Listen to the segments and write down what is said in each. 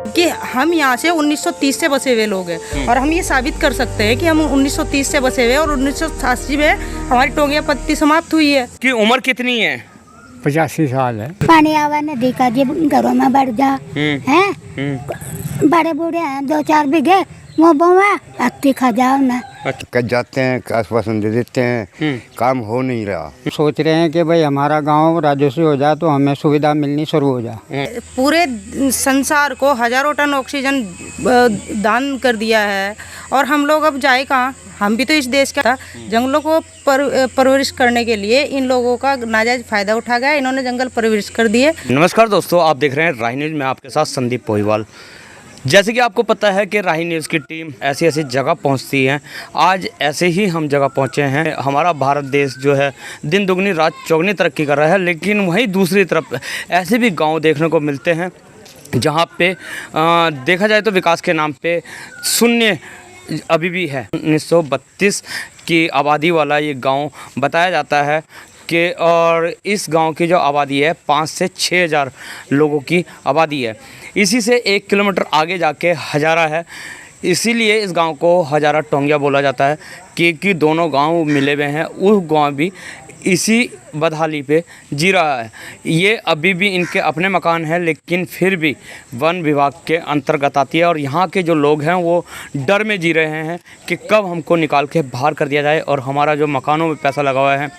कि हम यहाँ से 1930 से बसे हुए लोग हैं और हम ये साबित कर सकते हैं कि हम 1930 से बसे हुए और 1988 में हमारी टोंगिया पत्ती समाप्त हुई है। कि उम्र कितनी है? 85 साल है। पानी आवा नदी का जब घरों में बढ़ जा हैं बड़े बूढ़े हैं 2-4 बीघे वो बोवा अक्ति खा जाओ ना कट जाते हैं, आश्वासन दे देते हैं, काम हो नहीं रहा। सोच रहे हैं कि भाई हमारा गांव राजस्व हो जाए तो हमें सुविधा मिलनी शुरू हो जाए। पूरे संसार को हजारों टन ऑक्सीजन दान कर दिया है और हम लोग अब जाए कहाँ? हम भी तो इस देश का था। जंगलों को परवरिश करने के लिए इन लोगों का नाजायज फायदा उठा गया, इन्होंने जंगल परवरिश कर दिए। नमस्कार दोस्तों, आप देख रहे हैं राही न्यूज़ में आपके साथ संदीप पोहीवाल। जैसे कि आपको पता है कि राही न्यूज़ की टीम ऐसी ऐसी जगह पहुंचती है। आज ऐसे ही हम जगह पहुंचे हैं। हमारा भारत देश जो है दिन दुगनी रात चौगनी तरक्की कर रहा है, लेकिन वहीं दूसरी तरफ ऐसे भी गांव देखने को मिलते हैं जहां पे देखा जाए तो विकास के नाम पे शून्य अभी भी है। 1932 की आबादी वाला ये गांव बताया जाता है कि और इस गांव की जो आबादी है 5 से 6 हज़ार लोगों की आबादी है। इसी से 1 किलोमीटर आगे जाके हजारा है, इसीलिए इस गांव को हजारा टोंगिया बोला जाता है कि दोनों गांव मिले हुए हैं। उस गांव भी इसी बदहाली पे जी रहा है। ये अभी भी इनके अपने मकान हैं, लेकिन फिर भी वन विभाग के अंतर्गत आती है और यहाँ के जो लोग हैं वो डर में जी रहे हैं कि कब हमको निकाल के बाहर कर दिया जाए और हमारा जो मकानों में पैसा लगा हुआ है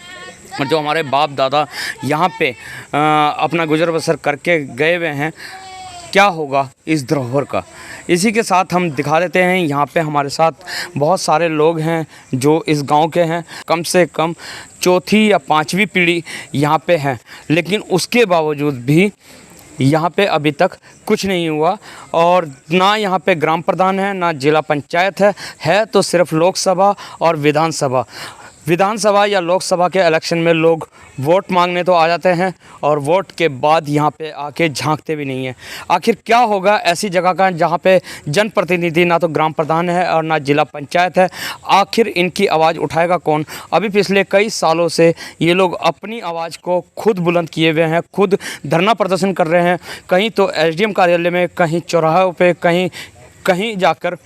और जो हमारे बाप दादा यहाँ पे अपना गुजर बसर करके गए हुए हैं, क्या होगा इस धरोहर का। इसी के साथ हम दिखा देते हैं, यहाँ पे हमारे साथ बहुत सारे लोग हैं जो इस गांव के हैं। कम से कम 4थी या 5वीं पीढ़ी यहाँ पे हैं, लेकिन उसके बावजूद भी यहाँ पे अभी तक कुछ नहीं हुआ और ना यहाँ पे ग्राम प्रधान है, ना जिला पंचायत है तो सिर्फ लोकसभा और विधानसभा या लोकसभा के इलेक्शन में लोग वोट मांगने तो आ जाते हैं और वोट के बाद यहाँ पे आके झांकते भी नहीं हैं। आखिर क्या होगा ऐसी जगह का जहाँ पे जनप्रतिनिधि ना तो ग्राम प्रधान है और ना जिला पंचायत है? आखिर इनकी आवाज़ उठाएगा कौन? अभी पिछले कई सालों से ये लोग अपनी आवाज़ को खुद बुलंद किए हुए हैं, खुद धरना प्रदर्शन कर रहे हैं, कहीं तो SDM कार्यालय में, कहीं चौराहों पे, कहीं जाकर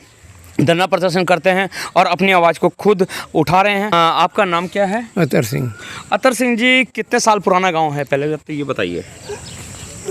धरना प्रदर्शन करते हैं और अपनी आवाज़ को खुद उठा रहे हैं। आपका नाम क्या है? अतर सिंह। अतर सिंह जी, कितने साल पुराना गांव है पहले तो ये बताइए।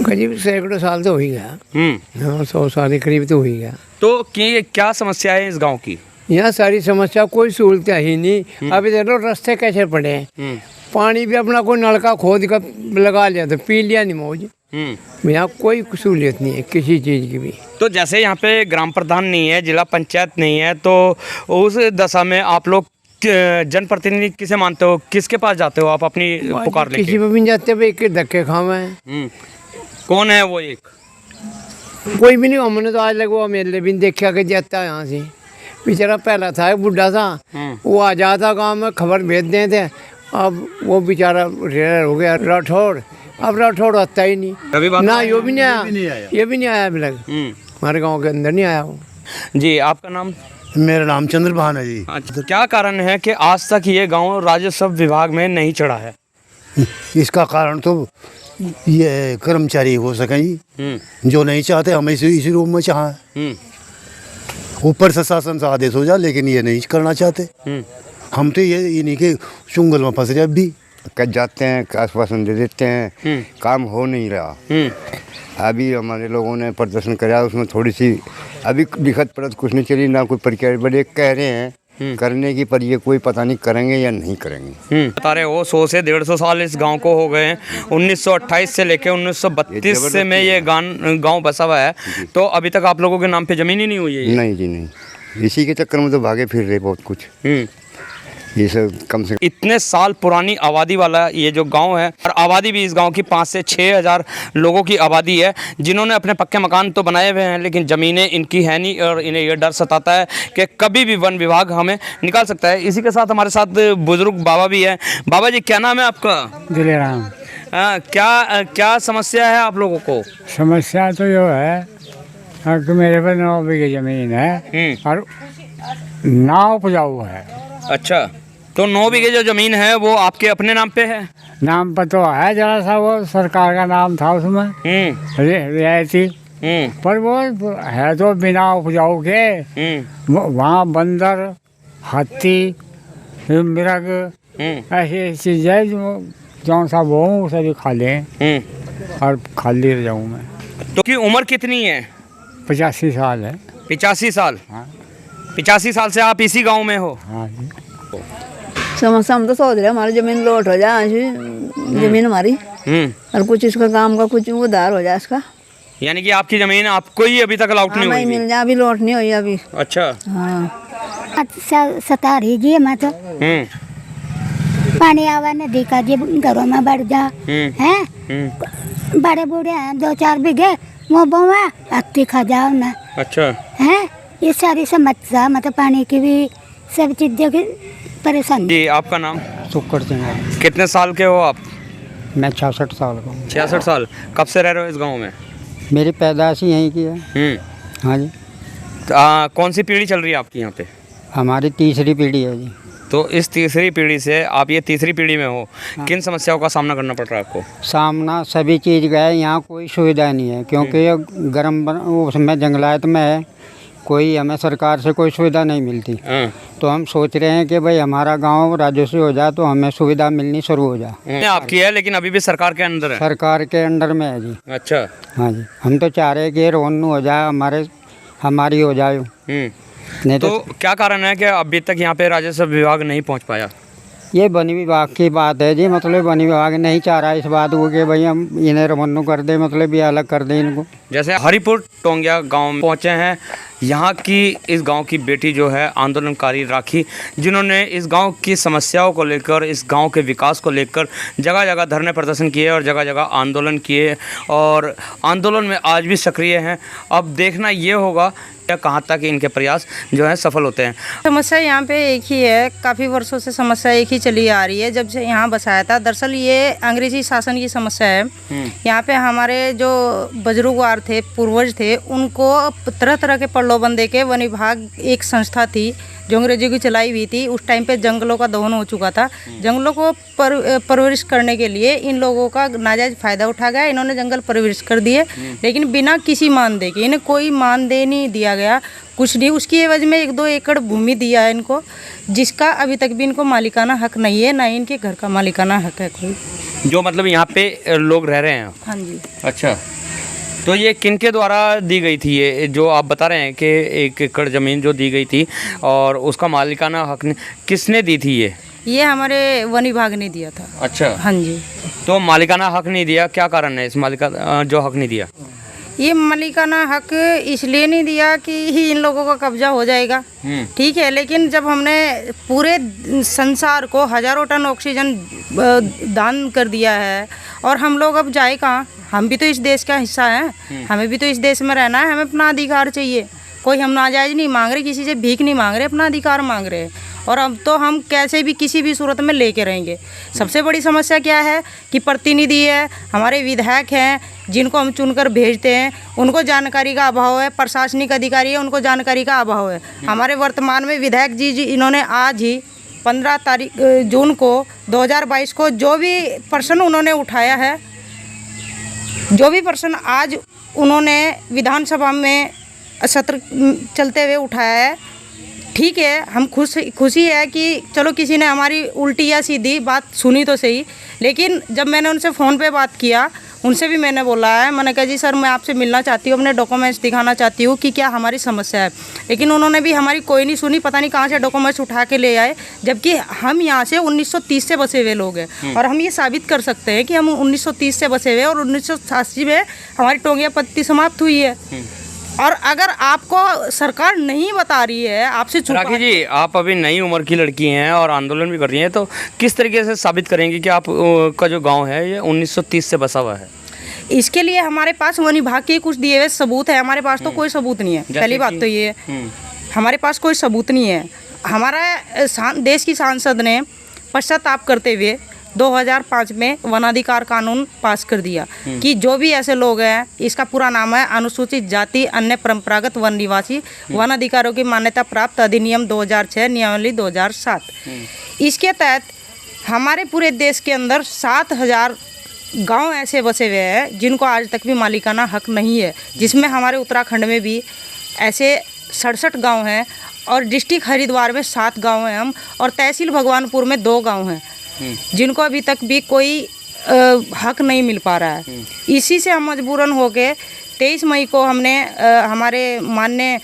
करीब सैकड़ों साल तो हो ही गया। हाँ, 100 साल के करीब तो हो ही गया। तो क्या समस्या है इस गांव की? यहाँ सारी समस्या, कोई सहूलतें ही नहीं। अभी देखो रास्ते कैसे पड़े हैं, पानी भी अपना कोई नलका खोद कर लगा लिया तो पी लिया नहीं मौज। यहाँ कोई सहूलियत नहीं है किसी चीज़ की भी। तो जैसे यहाँ पे ग्राम प्रधान नहीं है, जिला पंचायत नहीं है, तो उस दशा में आप लोग जनप्रतिनिधि किसे मानते हो? किसके पास जाते हो आप अपनी पुकार लेके? किसी पे भी जाते भाई, एक धक्के खावे हैं। कौन है वो? एक कोई भी नहीं। हमने तो आज लगा मेले भी देखा कि जाता है यहाँ से। बेचारा पहला था एक बुढ़ा था, वो आ जाता गाँव में, खबर भेज दें थे। अब वो बेचारा रिटायर हो गया, राठौड़। अब राठौड़ आता ही नहीं ना, यो भी नहीं आया, ये भी नहीं आया अभी तक। हमारे गांव के अंदर नहीं आया वो। जी, आपका नाम? मेरा नाम चंद्रभान है जी। अच्छा, तो क्या कारण है कि आज तक ये गांव राजस्व विभाग में नहीं चढ़ा है? इसका कारण तो ये कर्मचारी हो सके जी, जो नहीं चाहते हम इसी रूम में चाहें। ऊपर से शासन से आदेश हो जाए, लेकिन ये नहीं करना चाहते। हम तो ये नहीं कि चुंगल में फंस जाए। अभी कट जाते हैं, आश्वासन दे देते हैं, काम हो नहीं रहा। अभी हमारे लोगों ने प्रदर्शन कराया, उसमें थोड़ी सी अभी लिखत पढ़त कुछ नहीं चली, ना कोई प्रक्रिया। बड़े कह रहे हैं करने की, पर ये कोई पता नहीं करेंगे या नहीं करेंगे। बता रहे हो 100 से 150 साल इस गांव को हो गए हैं। 1928 से लेके 1932 से में ये गांव बसा हुआ है, तो अभी तक आप लोगों के नाम पे जमीन ही नहीं हुई है? नहीं जी नहीं, इसी के चक्कर में तो भागे फिर रहे बहुत कुछ। ये सब कम से इतने साल पुरानी आबादी वाला ये जो गांव है, और आबादी भी इस गांव की 5 से 6 हज़ार लोगों की आबादी है, जिन्होंने अपने पक्के मकान तो बनाए हुए हैं, लेकिन ज़मीनें इनकी है नहीं और इन्हें ये डर सताता है कि कभी भी वन विभाग हमें निकाल सकता है। इसी के साथ हमारे साथ बुजुर्ग बाबा भी है। बाबा जी, क्या नाम है आपका? दिलेराम। क्या समस्या है आप लोगों को? समस्या तो ये है कि मेरे पर 9 बीघे जमीन है और नाव उपजाऊ है। अच्छा, तो 9 बीघे जो ज़मीन है वो आपके अपने नाम पे है? नाम पर तो है, जरा सा वो सरकार का नाम था उसमें, रियायती। पर वो है तो बिना उपजाऊ के। वहाँ बंदर, हाथी, मृग ऐसी ऐसी चीज़ है जो जौन सा वो उसे भी खा लें और खाली रह जाऊँ मैं। तो की उम्र कितनी है? 85 साल है। 85 साल? हाँ। 85 साल से आप इसी गांव में हो? हाँ जी। समस्या हम तो सोच रहे हमारी जमीन लौट हो जाए, जमीन हमारी, और कुछ इसका काम का कुछ उधार हो जाए इसका। यानी कि आपकी जमीन आपको ही अभी तक अलॉट नहीं हुई? मिल जाए, अभी लौट नहीं हुई अभी। अच्छा। हाँ। सता रही जी मैं तो पानी आवा नदी का जी घरों में बढ़ जा हैं। बड़े बूढ़े हैं 2-4 बीघे वो बोवा अत्ती खा जाओ ना। अच्छा। हैं ये सारी समस्या मतलब पानी की भी सब चीज़ों की परेशानी। जी आपका नाम? शुक्र सिंह। कितने साल के हो आप? मैं 66 साल का हूँ। 66 साल। कब से रह रहे हो इस गांव में? मेरी पैदाइश ही यहीं की है। हाँ जी। कौन सी पीढ़ी चल रही है आपकी यहाँ पे? हमारी तीसरी पीढ़ी है जी। तो इस तीसरी पीढ़ी से आप ये तीसरी पीढ़ी में हो, किन समस्याओं का सामना करना पड़ रहा है आपको? सामना सभी चीज़ का है, यहाँ कोई सुविधा नहीं है क्योंकि ये गर्म उसमें जंगलात में है, कोई हमें सरकार से कोई सुविधा नहीं मिलती। तो हम सोच रहे हैं कि भाई हमारा गांव राजस्व हो जाए तो हमें सुविधा मिलनी शुरू हो जाए। आपकी है लेकिन अभी भी सरकार के अंदर है? सरकार के अंडर में है जी। अच्छा। हाँ जी। हम तो चाह रहे हैं कि रोन हो जाए, हमारी हो जाए। नहीं तो क्या कारण है कि अभी तक यहाँ पे राजस्व विभाग नहीं पहुँच पाया? ये वन विभाग की बात है जी। मतलब वन विभाग नहीं चाह रहा इस बात को कि भाई हम इन्हें रवाना कर दें, मतलब ये अलग कर दें इनको। जैसे हरिपुर टोंगिया गांव में पहुंचे हैं, यहाँ की इस गांव की बेटी जो है आंदोलनकारी राखी, जिन्होंने इस गांव की समस्याओं को लेकर, इस गांव के विकास को लेकर जगह जगह धरने प्रदर्शन किए और जगह जगह आंदोलन किए और आंदोलन में आज भी सक्रिय हैं। अब देखना ये होगा कि कहाँ तक इनके प्रयास जो है सफल होते हैं। समस्या यहाँ पे एक ही है, काफ़ी वर्षों से समस्या एक ही चली आ रही है जब से यहाँ बसाया था। दरअसल ये अंग्रेजी शासन की समस्या है। यहाँ पे हमारे जो बुजुर्गवार थे, पूर्वज थे, उनको तरह तरह के प्रलोभन दे के वन विभाग एक संस्था थी जो अंग्रेजी की चलाई हुई थी। उस टाइम पे जंगलों का दहन हो चुका था। जंगलों को परवरिश करने के लिए इन लोगों का नाजायज फ़ायदा उठा गया। इन्होंने जंगल परवरिश कर दिए लेकिन बिना किसी मानदेय के। इन्हें कोई मानदेय नहीं दिया गया, कुछ नहीं। उसकी एवज में 1-2 एकड़ भूमि दिया है इनको, जिसका अभी तक भी इनको मालिकाना हक नहीं है, ना ही इनके घर का मालिकाना हक है कोई। जो मतलब यहाँ पे लोग रह रहे हैं? हाँ जी। अच्छा। तो ये किनके द्वारा दी गई थी? ये जो आप बता रहे हैं कि 1 एकड़ ज़मीन जो दी गई थी और उसका मालिकाना हक किसने दी थी? ये हमारे वन विभाग ने दिया था। अच्छा। हाँ जी। तो मालिकाना हक नहीं दिया, क्या कारण है इस मालिकाना जो हक नहीं दिया? ये मालिकाना हक इसलिए नहीं दिया कि ही इन लोगों का कब्जा हो जाएगा, ठीक है। लेकिन जब हमने पूरे संसार को हज़ारों टन ऑक्सीजन दान कर दिया है और हम लोग अब जाए कहाँ? हम भी तो इस देश का हिस्सा हैं, हमें भी तो इस देश में रहना है, हमें अपना अधिकार चाहिए। कोई हम नाजायज़ नहीं मांग रहे, किसी से भीख नहीं मांग रहे, अपना अधिकार मांग रहे हैं। और अब तो हम कैसे भी किसी भी सूरत में लेके रहेंगे। सबसे बड़ी समस्या क्या है कि प्रतिनिधि है, हमारे विधायक हैं जिनको हम चुनकर भेजते हैं, उनको जानकारी का अभाव है। प्रशासनिक अधिकारी है, उनको जानकारी का अभाव है। हमारे वर्तमान में विधायक जी इन्होंने आज ही 15 जून को 2022 को जो भी प्रश्न उन्होंने उठाया है, जो भी प्रश्न आज उन्होंने विधानसभा में सत्र चलते हुए उठाया है, ठीक है, हम खुशी है कि चलो किसी ने हमारी उल्टी या सीधी बात सुनी तो सही। लेकिन जब मैंने उनसे फ़ोन पे बात किया, उनसे भी मैंने बोला है, मैंने कहा जी सर मैं आपसे मिलना चाहती हूँ, अपने डॉक्यूमेंट्स दिखाना चाहती हूँ कि क्या हमारी समस्या है। लेकिन उन्होंने भी हमारी कोई नहीं सुनी, पता नहीं कहाँ से डॉक्यूमेंट्स उठा के ले आए, जबकि हम यहाँ से 1930 से बसे हुए लोग हैं। और हम ये साबित कर सकते हैं कि हम 1930 से बसे हुए और 1988 में हमारी टोंगिया पत्ती समाप्त हुई है। और अगर आपको सरकार नहीं बता रही है, आपसे राखी जी, आप अभी नई उम्र की लड़की हैं और आंदोलन भी कर रही हैं, तो किस तरीके से साबित करेंगे कि आप का जो गांव है ये 1930 से बसा हुआ है? इसके लिए हमारे पास वन विभाग के कुछ दिए हुए सबूत है। हमारे पास तो कोई सबूत नहीं है। पहली बात तो ये है, हमारे पास कोई सबूत नहीं है। हमारा देश की सांसद ने पश्चाताप करते हुए 2005 में वनाधिकार कानून पास कर दिया कि जो भी ऐसे लोग हैं, इसका पूरा नाम है अनुसूचित जाति अन्य परंपरागत वन निवासी वन अधिकारों की मान्यता प्राप्त अधिनियम 2006 नियमावली 2007। इसके तहत हमारे पूरे देश के अंदर 7,000 गांव ऐसे बसे हुए हैं जिनको आज तक भी मालिकाना हक नहीं है, जिसमें हमारे उत्तराखंड में भी ऐसे 67 गांव हैं और डिस्ट्रिक्ट हरिद्वार में 7 गांव हैं हम, और तहसील भगवानपुर में 2 गांव हैं जिनको अभी तक भी कोई हक नहीं मिल पा रहा है। इसी से हम मजबूरन होके 23 मई को हमने हमारे माननीय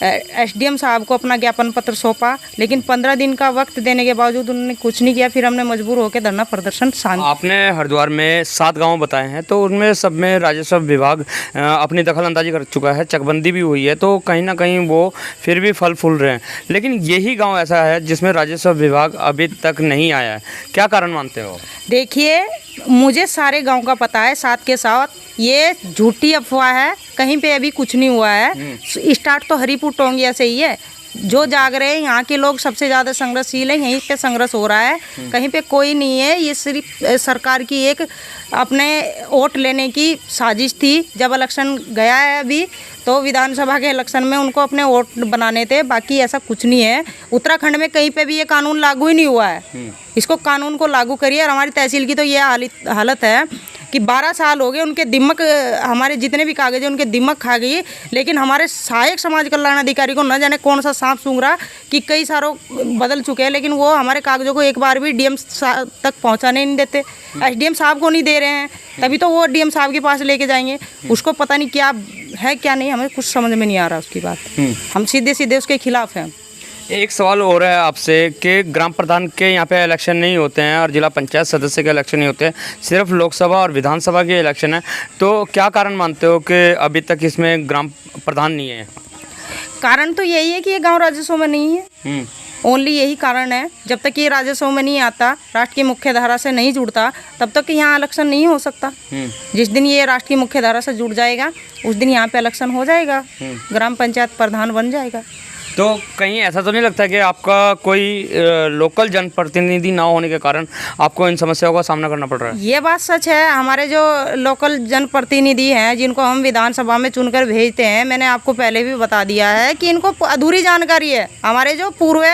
एसडीएम साहब को अपना ज्ञापन पत्र सौंपा, लेकिन 15 दिन का वक्त देने के बावजूद उन्होंने कुछ नहीं किया। फिर हमने मजबूर होकर धरना प्रदर्शन शांत। आपने हरिद्वार में 7 गांव बताए हैं, तो उनमें सब में राजस्व विभाग अपनी दखल अंदाजी कर चुका है, चकबंदी भी हुई है, तो कहीं ना कहीं वो फिर भी फल फूल रहे हैं। लेकिन यही गाँव ऐसा है जिसमें राजस्व विभाग अभी तक नहीं आया है, क्या कारण मानते हो? देखिए, मुझे सारे गांव का पता है, साथ के साथ ये झूठी अफवाह है, कहीं पे अभी कुछ नहीं हुआ है। स्टार्ट तो हरिपुर टोंगिया से ही है। जो जाग रहे हैं यहाँ के लोग सबसे ज़्यादा संघर्षशील हैं, यहीं पे संघर्ष हो रहा है, कहीं पे कोई नहीं है। ये सिर्फ सरकार की एक अपने वोट लेने की साजिश थी। जब इलेक्शन गया है अभी, तो विधानसभा के इलेक्शन में उनको अपने वोट बनाने थे, बाकी ऐसा कुछ नहीं है। उत्तराखंड में कहीं पे भी ये कानून लागू ही नहीं हुआ है। इसको कानून को लागू करिए। और हमारी तहसील की तो ये हालत है कि 12 साल हो गए, उनके दिमक, हमारे जितने भी कागज हैं उनके दिमक खा गई। लेकिन हमारे सहायक समाज कल्याण अधिकारी को न जाने कौन सा सांप सूंघ रहा कि कई सारों बदल चुके हैं, लेकिन वो हमारे कागजों को एक बार भी डीएम तक पहुंचाने नहीं देते। एसडीएम साहब को नहीं दे रहे हैं, तभी तो वो डीएम साहब के पास लेके जाएंगे। उसको पता नहीं क्या है क्या नहीं, हमें कुछ समझ में नहीं आ रहा उसकी बात। हम सीधे सीधे उसके खिलाफ हैं। एक सवाल और है आपसे कि ग्राम प्रधान के यहाँ पे इलेक्शन नहीं होते हैं और जिला पंचायत सदस्य के इलेक्शन नहीं होते हैं, सिर्फ लोकसभा और विधानसभा के इलेक्शन है, तो क्या कारण मानते हो कि अभी तक इसमें ग्राम प्रधान नहीं है? कारण तो यही है कि ये गांव राजस्व में नहीं है। ओनली यही कारण है। जब तक ये राजस्व में नहीं आता, राष्ट्र की मुख्य धारा से नहीं जुड़ता, तब तक यहाँ इलेक्शन नहीं हो सकता। जिस दिन ये राष्ट्र की मुख्य धारा से जुड़ जाएगा, उस दिन यहाँ पे इलेक्शन हो जाएगा, ग्राम पंचायत प्रधान बन जाएगा। तो कहीं ऐसा तो नहीं लगता कि आपका कोई लोकल जनप्रतिनिधि ना होने के कारण आपको इन समस्याओं का सामना करना पड़ रहा है? ये बात सच है। हमारे जो लोकल जनप्रतिनिधि हैं, जिनको हम विधानसभा में चुनकर भेजते हैं, मैंने आपको पहले भी बता दिया है कि इनको अधूरी जानकारी है। हमारे जो पूर्व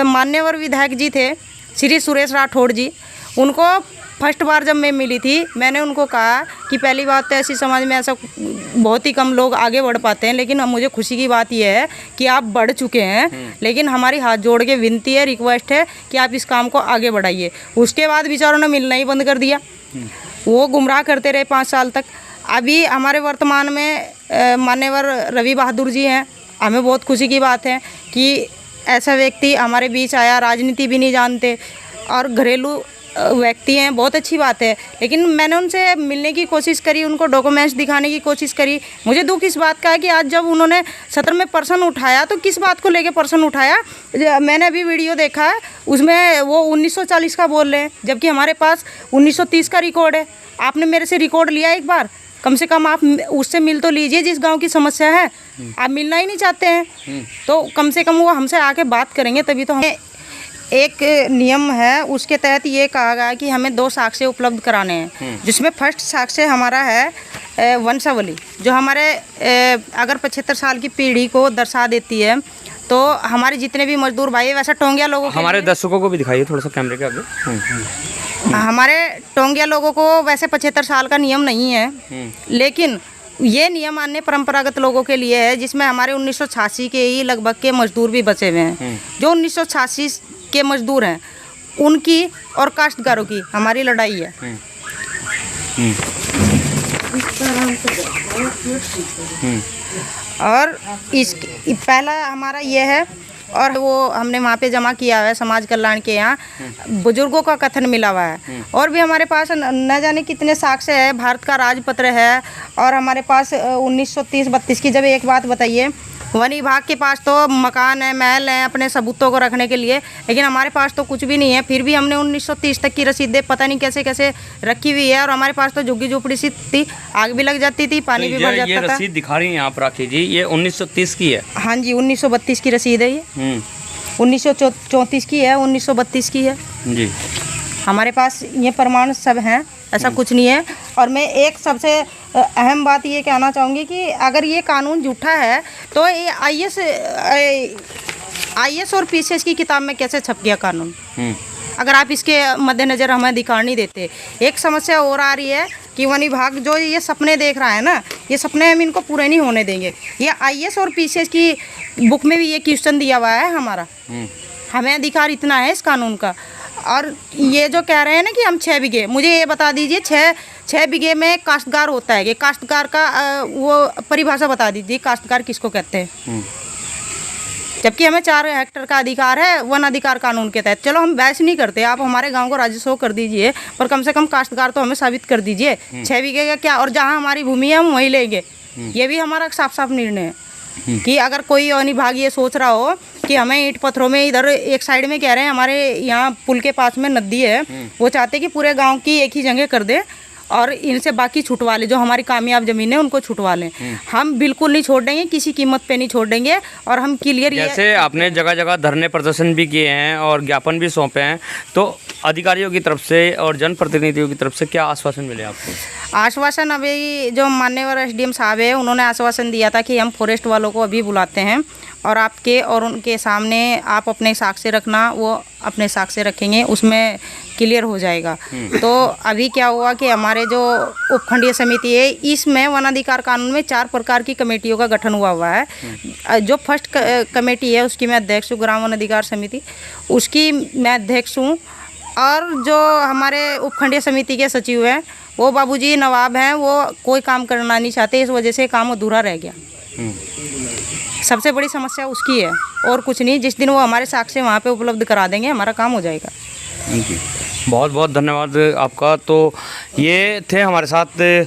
मान्यवर विधायक जी थे, श्री सुरेश राठौड़ जी, उनको फर्स्ट बार जब मैं मिली थी, मैंने उनको कहा कि पहली बात तो ऐसी समाज में ऐसा बहुत ही कम लोग आगे बढ़ पाते हैं, लेकिन अब मुझे खुशी की बात यह है कि आप बढ़ चुके हैं। लेकिन हमारी हाथ जोड़ के विनती है, रिक्वेस्ट है कि आप इस काम को आगे बढ़ाइए। उसके बाद बेचारों ने मिलना ही बंद कर दिया। वो गुमराह करते रहे 5 साल तक। अभी हमारे वर्तमान में मान्यवर रवि बहादुर जी हैं। हमें बहुत खुशी की बात है कि ऐसा व्यक्ति हमारे बीच आया, राजनीति भी नहीं जानते और घरेलू व्यक्ति हैं, बहुत अच्छी बात है। लेकिन मैंने उनसे मिलने की कोशिश करी, उनको डॉक्यूमेंट्स दिखाने की कोशिश करी। मुझे दुख इस बात का है कि आज जब उन्होंने सत्र में प्रश्न उठाया, तो किस बात को लेके प्रश्न उठाया? मैंने अभी वीडियो देखा है, उसमें वो 1940 का बोल रहे हैं, जबकि हमारे पास 1930 का रिकॉर्ड है। आपने मेरे से रिकॉर्ड लिया एक बार? कम से कम आप उससे मिल तो लीजिए जिस गांव की समस्या है। आप मिलना ही नहीं चाहते हैं, तो कम से कम वो हमसे आके बात करेंगे, तभी तो हमें एक नियम है, उसके तहत ये कहा गया कि हमें 2 साक्ष्य उपलब्ध कराने हैं, जिसमें फर्स्ट साक्ष्य हमारा है वंशावली, जो हमारे अगर 75 साल की पीढ़ी को दर्शा देती है। तो हमारे जितने भी मजदूर भाई, वैसा टोंगिया लोगों को, हमारे दर्शकों को भी दिखाइए थोड़ा सा कैमरे के आगे। हमारे टोंगिया लोगों को वैसे 75 साल का नियम नहीं है, लेकिन ये नियम अन्य परंपरागत लोगों के लिए है, जिसमें हमारे 1986 के ही लगभग के मजदूर भी बचे हुए हैं। जो 1986 के मजदूर हैं, उनकी और काश्तकारों की हमारी लड़ाई है। और इस पहला हमारा ये है, और वो हमने वहाँ पे जमा किया हुआ है समाज कल्याण के यहाँ, बुजुर्गों का कथन मिला हुआ है। और भी हमारे पास न जाने कितने साक्ष्य है, भारत का राजपत्र है, और हमारे पास 1930-32 की। जब एक बात बताइए, वन विभाग के पास तो मकान है, महल है अपने सबूतों को रखने के लिए, लेकिन हमारे पास तो कुछ भी नहीं है। फिर भी हमने 1930 तक की रसीदें पता नहीं कैसे कैसे रखी हुई है, और हमारे पास तो झुग्गी झोपड़ी सी थी, आग भी लग जाती थी, पानी भी भर जाता था। ये रसीद दिखा रही हैं आप राखी जी, ये 1930 की है? हाँ जी, 1932 की रसीद है ये। 1934 की है, 1932 की है जी। हमारे पास ये प्रमाण सब हैं, ऐसा कुछ नहीं है। और मैं एक सबसे अहम बात ये कहना चाहूँगी कि अगर ये कानून झूठा है, तो ये आईएएस और पीसीएस की किताब में कैसे छप गया कानून? अगर आप इसके मद्देनज़र हमें अधिकार नहीं देते। एक समस्या और आ रही है कि वन विभाग जो ये सपने देख रहा है ना, ये सपने हम इनको पूरे नहीं होने देंगे। ये IAS और PCS की बुक में भी ये क्वेश्चन दिया हुआ है हमारा, हमें अधिकार इतना है इस कानून का। और ये जो कह रहे हैं ना कि हम 6 बीघे, मुझे ये बता दीजिए 6 बीघे में काश्तकार होता है कि काश्तकार का वो परिभाषा बता दीजिए, काश्तकार किसको कहते हैं? जबकि हमें 4 हेक्टेयर का अधिकार है वन अधिकार कानून के तहत। चलो हम बहस नहीं करते, आप हमारे गांव को राजस्व कर दीजिए, पर कम से कम काश्तकार तो हमें साबित कर दीजिए 6 बीघे का क्या, और जहां हमारी भूमि है हम वहीं लेंगे। ये भी हमारा साफ साफ निर्णय है कि अगर कोई वन विभाग ये सोच रहा हो कि हमें ईंट पत्थरों में, इधर एक साइड में कह रहे हैं हमारे यहाँ पुल के पास में नदी है, वो चाहते हैं कि पूरे गाँव की एक ही जगह कर दे और इनसे बाकी छुटवा ले, जो हमारी कामयाब ज़मीन है उनको छुटवा लें। हम बिल्कुल नहीं छोड़ देंगे, किसी कीमत पे नहीं छोड़ देंगे। और हम क्लियर जैसे आपने जगह जगह धरने प्रदर्शन भी किए हैं और ज्ञापन भी सौंपे हैं, तो अधिकारियों की तरफ से और जनप्रतिनिधियों की तरफ से क्या आश्वासन मिले आपको? आश्वासन अभी जो माननीय SDM साहब है उन्होंने आश्वासन दिया था कि हम फॉरेस्ट वालों को अभी बुलाते हैं और आपके और उनके सामने आप अपने साक्ष्य रखना, वो अपने साक्ष्य रखेंगे, उसमें क्लियर हो जाएगा। तो अभी क्या हुआ कि हमारे जो उपखंडीय समिति है, इसमें वन अधिकार कानून में 4 प्रकार की कमेटियों का गठन हुआ है। जो फर्स्ट कमेटी है उसकी मैं अध्यक्ष हूँ, ग्राम वन अधिकार समिति, उसकी मैं अध्यक्ष हूँ। और जो हमारे उपखंडीय समिति के सचिव हैं वो बाबूजी नवाब हैं, वो कोई काम करना नहीं चाहते, इस वजह से काम अधूरा रह गया। सबसे बड़ी समस्या उसकी है और कुछ नहीं। जिस दिन वो हमारे साक्ष्य वहाँ पे उपलब्ध करा देंगे हमारा काम हो जाएगा। बहुत बहुत धन्यवाद आपका। तो ये थे हमारे साथ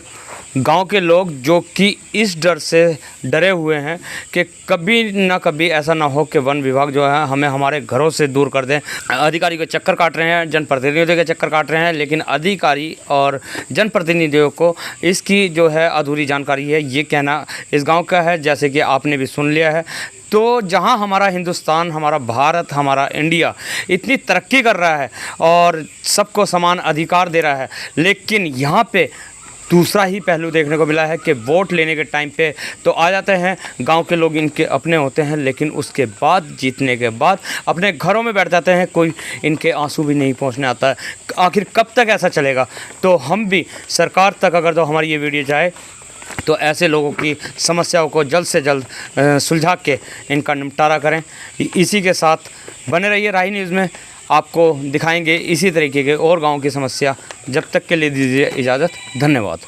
गांव के लोग जो कि इस डर से डरे हुए हैं कि कभी ना कभी ऐसा ना हो कि वन विभाग जो है हमें हमारे घरों से दूर कर दें। अधिकारी के चक्कर काट रहे हैं, जनप्रतिनिधियों के चक्कर काट रहे हैं, लेकिन अधिकारी और जनप्रतिनिधियों को इसकी जो है अधूरी जानकारी है, ये कहना इस गांव का है। जैसे कि आपने भी सुन लिया है, तो जहां हमारा हिंदुस्तान, हमारा भारत, हमारा इंडिया इतनी तरक्की कर रहा है और सबको समान अधिकार दे रहा है, लेकिन यहाँ पे दूसरा ही पहलू देखने को मिला है कि वोट लेने के टाइम पे तो आ जाते हैं, गांव के लोग इनके अपने होते हैं, लेकिन उसके बाद जीतने के बाद अपने घरों में बैठ जाते हैं, कोई इनके आंसू भी नहीं पहुंचने आता है। आखिर कब तक ऐसा चलेगा? तो हम भी सरकार तक अगर तो हमारी ये वीडियो जाए तो ऐसे लोगों की समस्याओं को जल्द से जल्द सुलझा के इनका निपटारा करें। इसी के साथ बने रहिए राही न्यूज़ में, आपको दिखाएंगे इसी तरीके के और गांव की समस्या। जब तक के लिए दीजिए इजाज़त, धन्यवाद।